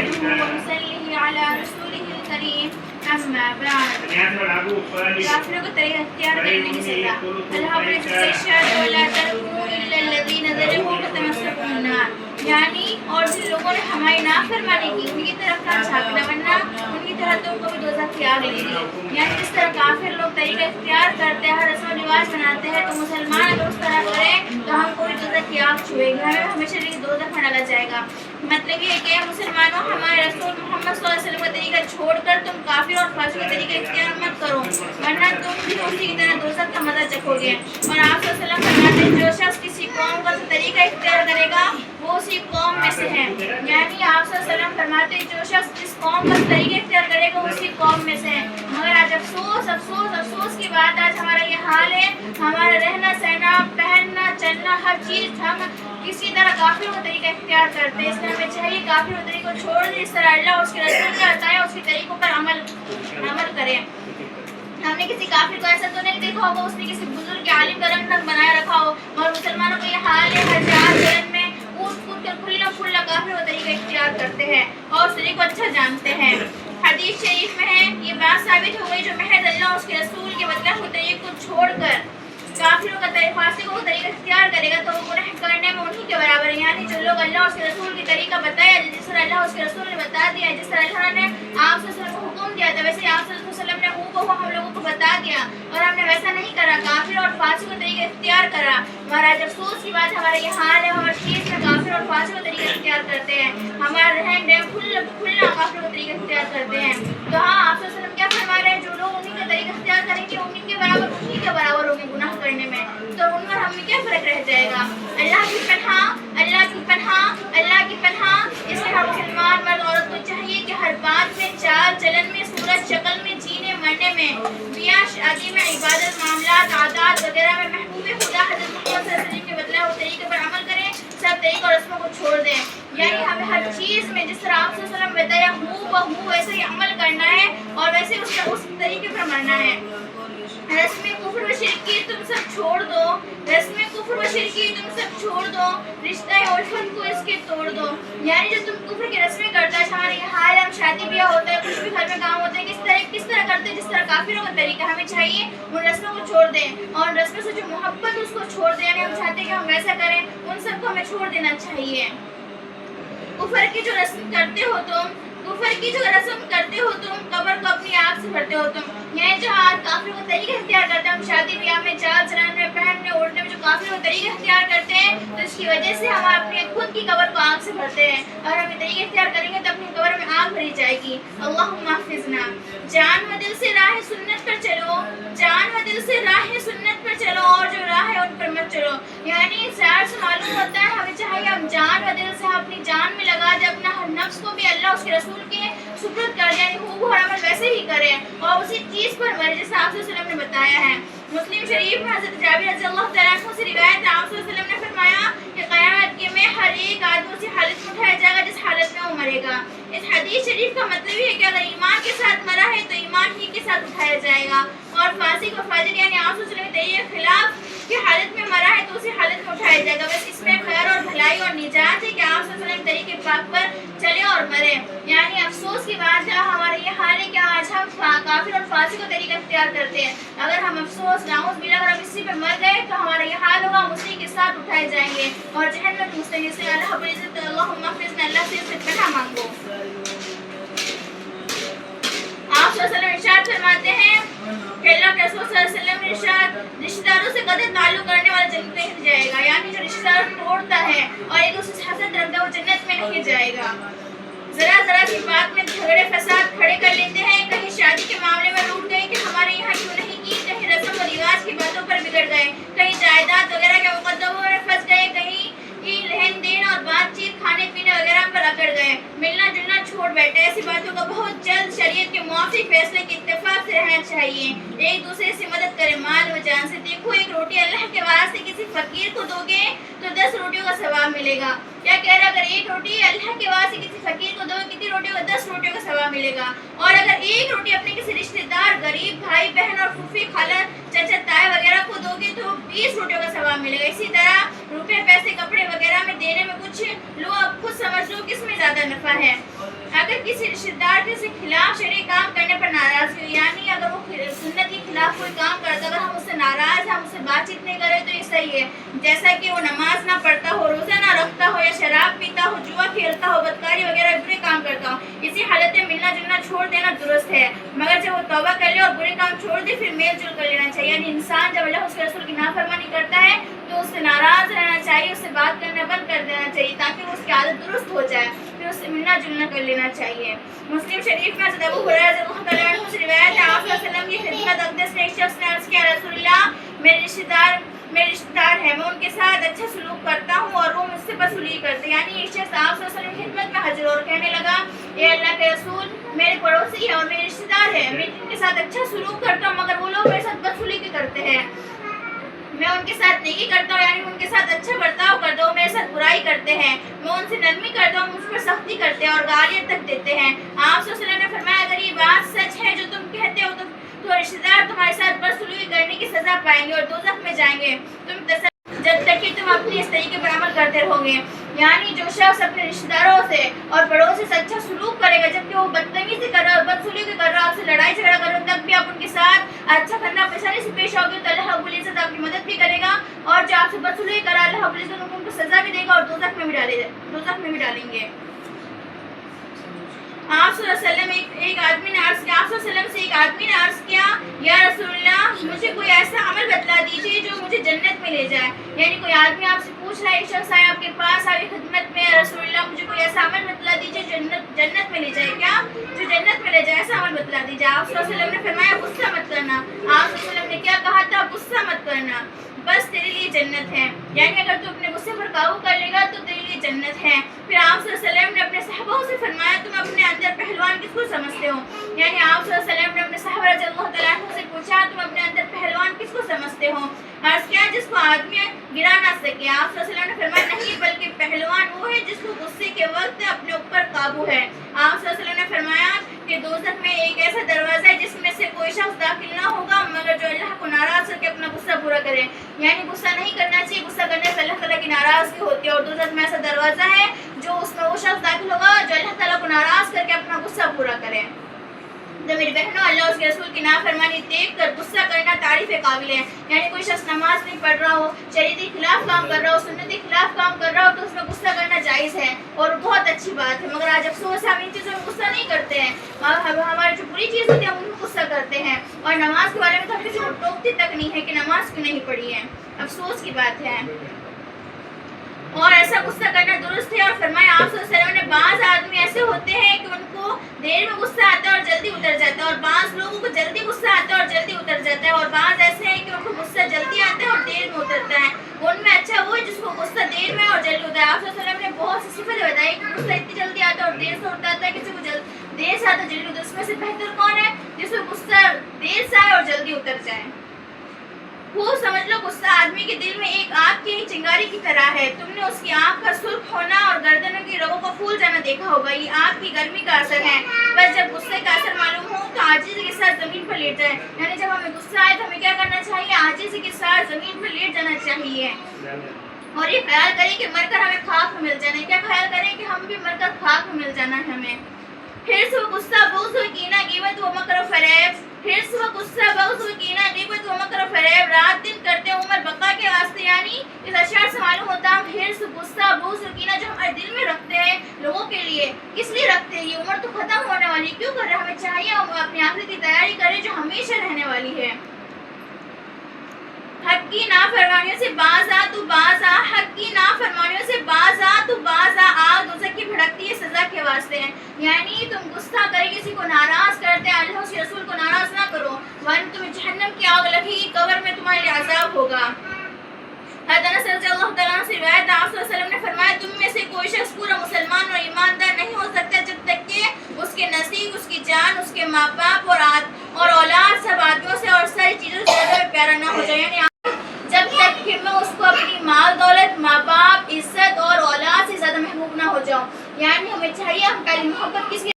نحمده ونصلي على رسوله الكريم اما بعد. کافروں کا طریقہ اختیار کرنے کی سزا. اللہ اپنے ارشاد ولا تركونوا الا الذين ظلموا فتمسكوا النار، یعنی اور جن لوگوں نے ہماری نافرمانی کی ان کی طرف نہ جھانکنا ورنہ ان کی طرح تم کو بھی دوزخ کی آگ لگے گی. یعنی جس طرح کافر لوگ طریقہ اختیار کرتے ہیں، ہر رسم و رواج بناتے ہیں، تو مسلمان اگر اس طرح کریں تو ہم کو بھی دوزخ کی آگ چھوئے گی، ہمیں ہمیشہ لیے دوزخ میں ڈالا جائے گا. مطلب یہ کہ مسلمانوں ہمارے رسول محمد صلی اللہ علیہ وسلم کا طریقہ چھوڑ کر تم کافر اور فاسق کا طریقہ اختیار مت کرو ورنہ تم بھی اسی کی طرح دوزخ کا مزہ چکھو گے. اور آپ صلی اللہ علیہ وسلم فرماتے ہیں جو شخص کسی قوم کا طریقہ اختیار کرے گا وہ اسی قوم میں سے ہے. یعنی آپ صلی اللہ علیہ وسلم فرماتے ہیں جو شخص جس قوم کا طریقہ اختیار کرے گا اسی قوم میں سے ہے. مگر آج افسوس افسوس افسوس کی بات آج ہمارا یہ حال ہے، ہمارا رہنا سہنا پہننا چلنا ہر چیز ہم کسی طرح کافروں کا طریقہ اختیار کرتے ہیں. اس لیے ہمیں چاہیے کافروں کا طریقہ چھوڑ دیں، اس طرح اللہ اس کے رسول نے بتایا اس کے طریقوں پر عمل کریں. ہم نے کسی کافر کو ایسا تو نہیں دیکھا ہوگا اس نے کسی بزرگ عالم کا رنگ بنایا رکھا ہو، اور مسلمانوں کا یہ حال ہے ہر جہاد میں کود کر کھلا کافر کا طریقہ اختیار کرتے ہیں اور اس طریقے کو اچھا جانتے ہیں. حدیث شریف میں ہے یہ بات ثابت ہو گئی جو محض اللہ اس کے رسول کے بدلہ ہوئے طریقے کو چھوڑ کر کافروں کا فاسقوں کا طریقہ اختیار کرے گا تو وہ گناہ کرنے میں انہی کے برابر ہے. یعنی جو لوگ اللہ اس کے رسول کے طریقہ بتایا، جس طرح اللہ اس کے رسول نے بتا دیا، جس طرح اللہ نے آپ صلی اللہ علیہ وسلم کو حکم دیا تھا ویسے آپ صلی اللہ علیہ وسلم نے ہم لوگوں کو بتا دیا اور ہم نے ویسا نہیں کرا، کافر اور فاسق کا طریقہ اختیار کرا. مہاراج افسوس کی بات ہمارا یہ حال ہے، ہر چیز میں کافر اور فاسق کا طریقہ اختیار کرتے ہیں، ہمارا رہن رہن کھلنا کافر کا طریقہ اختیار کرتے ہیں. تو ہاں آپ صلی اللہ علیہ وسلم کیا فرما رہے ہیں جو لوگ انہیں کا طریقہ اختیار کریں گے انہیں کے برابر ہوں گے گناہ کرنے میں، تو ان میں ہم میں کیا فرق رہ جائے گا. اللہ کی پناہ اللہ کی پناہ اللہ کی پناہ. اس لیے ہر مسلمان مرد عورت کو چاہیے کہ ہر بات میں چال چلن میں صورت شکل میں جینے مرنے میں بیاہ شادی میں عبادت معاملات عادات وغیرہ میں محبوب خدا حضرت محمد صلی اللہ علیہ وسلم کے بدلہ ہوئے طریقے پر عمل کریں، سب طریقوں اور رسموں کو چھوڑ دیں. یعنی ہمیں ہر چیز میں جس طرح آپ صلی اللہ علیہ وسلم بتایا ہوں ویسے ہی عمل کرنا ہے اور ویسے اس طریقے پر مرنا ہے. رسم کفر و شرکی تم سب چھوڑ دو، رسم کفر و شرکی تم سب چھوڑ دو، رشتہ الفت کو اس کے توڑ دو. یعنی جب تم کفر کی رسمیں کرتا ہے، ہمارے یہ حال ہم شادی بیاہ ہوتا ہے کچھ بھی گھر میں کام ہوتا ہے کس طرح کرتے ہیں جس طرح کافروں کا طریقہ. ہمیں چاہیے ان رسموں کو چھوڑ دیں اور رسموں سے جو محبت اس کو چھوڑ دیں. یعنی ہم چاہتے ہیں کہ ہم ویسا کریں، ان سب کو ہمیں چھوڑ دینا چاہیے. کفر کی جو رسم کرتے ہو تم قبر کو اپنی آگ سے بھرتے ہو تم. یعنی جو کافروں کا طریقہ اختیار کرتے ہیں، ہم شادی بیاہ میں چال چلان میں پہننے اوڑھنے میں جو کافروں کا طریقہ اختیار کرتے ہیں تو اس کی وجہ سے ہم اپنے خود کی قبر کو آگ سے بھرتے ہیں. اور ہم طریقہ اختیار کریں گے تو اپنی قبر میں آگ بھری جائے گی. اللہم احفظنا. جان و دل سے راہ سنت پر چلو، جان و دل سے راہ سنت پر چلو اور جو راہ ہے ان پر مت چلو. یعنی ظاہر سے معلوم ہوتا ہے ہمیں چاہیے ہم جان و دل سے اپنی جان میں لگا دیں، اپنا ہر نفس کو بھی اللہ اس کے رسول کے سپرد کر دیں. یعنی ہر عمل ویسے ہی کریں اور اسی چیز پر مرے جیسے آپ صلی اللہ علیہ وسلم نے بتایا ہے. مسلم شریف میں حضرت جابر رضی اللہ تعالیٰ عنہ سے روایت ہے، آپ صلی اللہ علیہ وسلم نے فرمایا کہ قیامت کے میں ہر ایک آدمی اسی حالت میں اٹھایا جائے گا جس حالت میں وہ مرے گا. اس حدیث شریف کا مطلب یہ ہے کہ اگر ایمان کے ساتھ مرا ہے تو ایمان ہی کے ساتھ اٹھایا جائے گا، اور فاسق و فاجر یعنی آپ صلی اللہ علیہ وسلم کے خلاف کی حالت میں مرا ہے تو اسی حالت میں اٹھایا جائے گا. بس اس میں خیر اور بھلائی اور نجات ہے کہ آپ صلی اللہ علیہ وسلم طریقے پاک پر چلے اور مرے. یعنی افسوس کی بات ہے ہمارا یہ حال ہے کہ آج ہم کافر اور فاسق کا طریقہ اختیار کرتے ہیں. اگر ہم افسوس نعوذ باللہ اگر ہم اسی پہ مر گئے تو ہمارا یہ حال ہوگا، ہم اسی کے ساتھ اٹھائے جائیں گے اور جہنم میں گھسیں گے. سے اللہ رب العزت اللہم احفظنا، اللہ سے پناہ مانگو. آپ صلی اللہ علیہ وسلم ارشاد فرماتے ہیں کہ اللہ کے رسول صلی اللہ علیہ وسلم نے ارشاد رشتہ داروں سے قطع تعلق کرنے والا جنت میں نہیں جائے گا. یعنی جو رشتہ دار توڑتا ہے اور ایک دوسرے سے حسد رکھتا ہے وہ جنت میں نہیں جائے گا. ذرا سی بات میں جھگڑے فساد کھڑے کر لیتے ہیں، کہیں شادی کے معاملے میں روٹ گئے کہ ہمارے یہاں کیوں نہیں کی، کہیں رسم و رواج کی باتوں پر بگڑ گئے، کہیں جائیداد وغیرہ کے مقدموں میں پھنس گئے، کہیں لہن دین اور بات چیت کھانے پینے وغیرہ پر اکڑ گئے، ملنا جلنا چھوڑ بیٹھے. ایسی باتوں کا بہت جلد شریعت کے موافق فیصلے کے اتفاق سے رہنا چاہیے. ایک دوسرے سے مدد کرے مال و جان سے. دیکھو ایک روٹی اللہ کے واسطے کسی فقیر کو دو گے تو 10 روٹیوں کا ثواب ملے گا. کیا کہہ رہا اگر ایک روٹی اللہ کے واسطے کسی فقیر کو دو گے کتنی روٹیوں کا 10 روٹیوں کا ثواب ملے گا. اور اگر ایک روٹی اپنے کسی رشتہ دار غریب بھائی بہن اور پھوپھی خالہ چچا تائے وغیرہ کو دو گے تو 20 روٹیوں کا ثواب ملے گا. اسی طرح روپے پیسے کپڑے وغیرہ میں دینے میں کچھ لو اب خود سمجھ لو کس میں زیادہ نفع ہے. اگر کسی رشتہ دار کے خلاف شرعی کام کرنے پر ناراض ہو، یعنی اگر وہ سنت کے خلاف کوئی کام کرتا ہے، اگر ہم اس سے ناراض ہیں، ہم اس سے بات چیت نہیں کریں تو یہ صحیح ہے، جیسا کہ وہ نماز نہ پڑھتا ہو، روزہ نہ رکھتا ہو، یا شراب پیتا ہو، جوا کھیلتا ہو، بدکاری وغیرہ برے کام کرتا ہو، اسی حالت میں ملنا جلنا چھوڑ دینا درست ہے، مگر جب وہ توبہ کر لے اور برے کام چھوڑ دے پھر میل جل کر لینا چاہیے، یعنی انسان جب اللہ اس کے رسول کی نافرمانی کرتا ہے تو اس سے ناراض رہنا چاہیے، اس سے بات کرنا بند کر دینا چاہیے تاکہ اس کی عادت درست ہو جائے، پھر اس سے ملنا جلنا کر لینا چاہیے۔ مسلم شریف میں حضرت ابو ہریرہ رضی اللہ عنہ سے روایت ہے، آپ صلی اللہ علیہ وسلم کی خدمت اقدس میں ایک شخص نے عرض کیا، رسول اللہ میرے رشتہ دار ہیں، میں ان کے ساتھ اچھا سلوک کرتا ہوں اور وہ مجھ سے بدسلوکی کرتے ہیں، یعنی ایک شخص آپ صلی اللہ علیہ وسلم کی خدمت میں حاضر اور کہنے لگا، اے اللہ کے رسول میرے پڑوسی ہیں اور میرے رشتہ دار ہیں، میں ان کے ساتھ اچھا سلوک کرتا ہوں مگر وہ لوگ میرے ساتھ بدسلوکی کرتے ہیں، میں ان کے ساتھ نیکی کرتا ہوں، یعنی ان کے ساتھ اچھا برتاؤ کرتا ہوں، میرے ساتھ برائی کرتے ہیں، میں ان سے نرمی کرتا ہوں، مجھ پر سختی کرتے ہیں اور گالیاں تک دیتے ہیں۔ آپ صلی اللہ علیہ وسلم نے فرمایا، اگر یہ بات سچ ہے جو تم کہتے ہو تو رشتہ دار تمہارے ساتھ بدسلوکی کرنے کی سزا پائیں گے اور دوزخ میں جائیں گے، جب تک کہ تم اپنے اس طریقے پر عمل کرتے رہو گے، یعنی جو شخص اپنے رشتہ داروں سے اور پڑوسی سے اچھا سلوک کرے گا جبکہ وہ بدتمیزی کر رہا ہے اور بدسلوکی کر رہا ہے، آپ سے لڑائی جھگڑا کر رہا ہے، تب بھی آپ ان کے ساتھ اچھا کرنا پیشانی سے پیش آؤ گے تو اللہ رب العزت آپ کی مدد بھی کرے گا، اور جو آپ سے بدسلوکی کرا اللہ رب العزت ان کو سزا بھی دے گا اور دوزخ میں بھی ڈالیں گے۔ آپ صلی اللہ علیہ وسلم ایک آدمی نے عرض کیا، آپ صلی اللہ علیہ وسلم سے ایک آدمی نے عرض کیا، یا رسول اللہ مجھے کوئی ایسا عمل بتلا دیجیے جو مجھے جنت میں لے جائے، یعنی کوئی آدمی آپ سے پوچھ رہا ہے، ایک شخص آیا آپ کے پاس آپ کی خدمت میں، یا رسول اللہ مجھے کوئی ایسا عمل بتلا دیجیے جو جنت میں لے جائے، کیا جو جنت میں لے جائے ایسا عمل بتلا دیجیے۔ آپ صلی اللہ علیہ وسلم نے فرمایا، غصہ مت کرنا۔ آپ صلی اللہ علیہ وسلم نے کیا کہا تھا، غصہ مت کرنا، بس تیرے لیے جنت ہے، یعنی اگر تو اپنے غصے پر قابو کر لے گا تو تیرے لیے جنت ہے۔ پھر آپ صلی اللہ علیہ وسلم نے اپنے صحابہ سے فرمایا، تم اپنے اندر پہلوان کس کو سمجھتے ہو، یعنی آپ صلی اللہ علیہ وسلم نے اپنے صحابہ رضی اللہ تعالیٰ عنہ سے پوچھا، تم اپنے اندر پہلوان کس کو سمجھتے ہو، عرض کیا جس کو آدمی گرا نہ سکے۔ آپ صلی اللہ علیہ وسلم نے فرمایا، نہیں بلکہ پہلوان وہ ہے جس کو غصے کے وقت اپنے اوپر قابو ہے۔ آپ صلی اللہ علیہ وسلم نے فرمایا کہ دوزخ میں ایک ایسا دروازہ ہے جس میں سے کوئی شخص داخل نہ ہوگا مگر جو اللہ کو ناراض کر کے اپنا غصہ پورا کرے، یعنی غصہ نہیں کرنا چاہیے، غصہ کرنے سے اللہ تعالیٰ کی ناراضگی ہوتی ہے، اور دوزخ میں ایسا دروازہ ہے جو اس میں وہ شخص داخل ہوگا جو اللہ تعالیٰ کو ناراض کر کے اپنا غصہ پورا کرے۔ تو میری بہنوں، اللہ اس کے رسول کی نافرمانی دیکھ کر غصہ کرنا تعریف قابل ہے، یعنی کوئی شخص نماز نہیں پڑھ رہا ہو، شریعت کے خلاف کام کر رہا ہو، سنت کے خلاف کام کر رہا ہو تو اس میں غصہ کرنا جائز ہے اور بہت اچھی بات ہے، مگر آج افسوس ہے ہم ان چیزوں میں غصہ نہیں کرتے ہیں، ہماری جو بری چیز ہوتی ہے ہم ان میں غصہ کرتے ہیں، اور نماز کے بارے میں تو ہم کسی کو ٹوکتے تک نہیں ہے کہ نماز کیوں نہیں پڑھی ہے، افسوس کی بات ہے، اور ایسا غصہ کرنا درست ہے۔ اور فرمایا آپ صلی اللہ علیہ وسلم نے، بعض آدمی ایسے ہوتے ہیں کہ ان کو دیر میں غصہ آتا ہے اور جلدی اتر جاتا ہے، اور بعض لوگوں کو جلدی غصہ آتا ہے اور جلدی اتر جاتا ہے، اور بعض ایسے ہیں کہ ان کو غصہ جلدی آتا ہے اور دیر میں اترتا ہے، ان میں اچھا وہ ہے جس کو غصہ دیر میں اور جلدی ہوتا ہے۔ آپ صلی اللہ علیہ وسلم نے بہت سی صفتیں بتائی کہ غصہ اتنی جلدی آتا ہے اور دیر سے اترتا ہے، کسی کو دیر سے آتا ہے جلدی ہوتا ہے، اس میں سے بہتر کون ہے جس کو غصہ دیر سے آئے اور جلدی اتر جائے۔ وہ سمجھ لو غصہ آدمی کے دل میں ایک آگ کی چنگاری کی طرح ہے، تم نے اس کی آنکھ کا سرخ ہونا اور گردنوں کی رگوں کو پھول جانا دیکھا ہوگا، یہ آگ کی گرمی کا اثر ہے، بس جب غصے کا اثر معلوم ہو تو عاجزی کے ساتھ زمین پر لیٹ جائے، یعنی جب ہمیں غصہ آئے تو ہمیں کیا کرنا چاہیے، عاجزی کے ساتھ زمین پر لیٹ جانا چاہیے، اور یہ خیال کریں کہ مر کر ہمیں خاک میں مل جانا ہے، کیا خیال کریں کہ ہم بھی مر کر خاک میں مل جانا ہے ہمیں۔ حرص و غصہ، بغض و کینہ، غیبت و مکر و فریب، حرص و غصہ، بغض و کینہ، غیبت و مکر و فریب، رات دن کرتے عمر بقا کے واسطے، یعنی اس اشعار سے معلوم ہوتا ہے حرص، غصہ، بغض و کینہ جو ہمارے دل میں رکھتے ہیں لوگوں کے لیے، کس لیے رکھتے ہیں، یہ عمر تو ختم ہونے والی، کیوں کر رہے ہیں، ہمیں چاہیے ہم اپنی آخرت کی تیاری کریں جو ہمیشہ رہنے والی ہے۔ حق کی نافرمانیوں سے باز آ تو باز آ، حق کی نافرمانیوں سے باز آ تو باز آ، آگ دوزخ کی بھڑکتی ہے سزا کے واسطے ہیں، یعنی تم غصہ کرے کسی کو ناراض کرتے اللہ اس کے رسول کو ناراض نہ کرو ورنہ تمہیں جہنم کی آگ لگے گی، قبر میں تمہارے لیے عذاب ہوگا۔ حضرت انس رضی اللہ تعالیٰ عنہ سے روایت ہے، آپ صلی اللہ علیہ وسلم نے فرمایا، تم میں سے کوئی شخص پورا مسلمان اور ایماندار نہیں ہو سکتا جب تک کہ اس کے نزدیک اس کی جان، اس کے ماں باپ اور